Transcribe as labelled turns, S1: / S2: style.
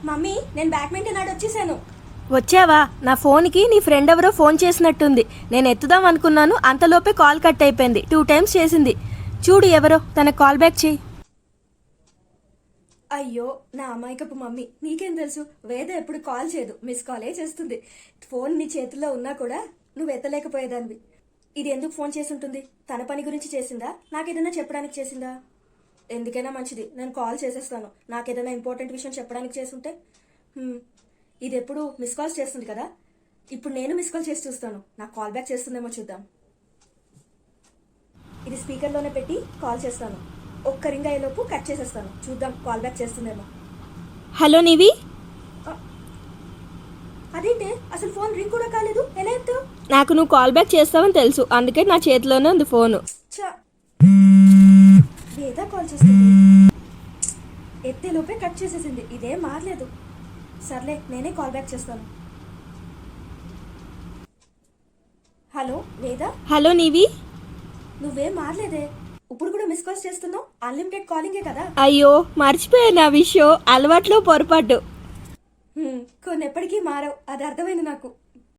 S1: Mummy నేను badminton ఆడి వచ్చేసాను.
S2: వచ్చావా? నా ఫోన్కి నీ ఫ్రెండ్ ఎవరో ఫోన్ చేసినట్టుంది. నేను ఎత్తుదాం అనుకున్నాను, అంతలోపే కాల్ కట్ అయిపోయింది. 2 times చేసింది. చూడు ఎవరో, తనకు కాల్ బ్యాక్ చేయి.
S1: అయ్యో నా అమాయకపు మమ్మీ, నీకేం తెలుసు? వేద ఎప్పుడు కాల్ చేయదు, మిస్ కాలే చేస్తుంది. ఫోన్ నీ చేతుల్లో ఉన్నా కూడా నువ్వు ఎత్తలేకపోయేదానివి. ఇది ఎందుకు ఫోన్ చేసి ఉంటుంది? తన పని గురించి చేసిందా, నాకేదైనా చెప్పడానికి చేసిందా? ఎందుకైనా మంచిది, నేను కాల్ చేసేస్తాను. నాకేదైనా ఇంపార్టెంట్ విషయం చెప్పడానికి చేసుంటే. ఇది ఎప్పుడు మిస్ కాల్స్ చేస్తుంది కదా, ఇప్పుడు నేను మిస్ కాల్ చేసి చూస్తాను. నాకు కాల్ బ్యాక్ చేస్తుందేమో చూద్దాం. ఇది స్పీకర్లోనే పెట్టి కాల్ చేస్తాను. ఒక్క రింగ్ అయ్యేలోపు కట్ చేసేస్తాను. చూద్దాం కాల్ బ్యాక్ చేస్తుందేమో.
S2: హలో నివి.
S1: అదేంటే అసలు ఫోన్ రింగ్ కూడా కాలేదు, ఎలా ఎత్తావు?
S2: నాకు నువ్వు కాల్ బ్యాక్ చేస్తావని తెలుసు, అందుకే నా చేతిలోనే ఉంది ఫోను.
S1: వేదా కాల్ చేస్తుంది, ఎత్తేలోపే కట్ చేసేసింది. ఇదేం మారలేదు. సర్లే నేనే కాల్ బ్యాక్ చేస్తాను. హలో వేదా.
S2: హలో నివి.
S1: నువ్వేం మారలేదే, ఇప్పుడు కూడా మిస్ కాల్స్ చేస్తున్నావు. అన్లిమిటెడ్ కాలింగే కదా.
S2: అయ్యో మర్చిపోయాను ఆ విషయం, అలవాట్లో పొరపాటు.
S1: కొన్ని ఎప్పటికీ మారవు, అది అర్థమైంది నాకు.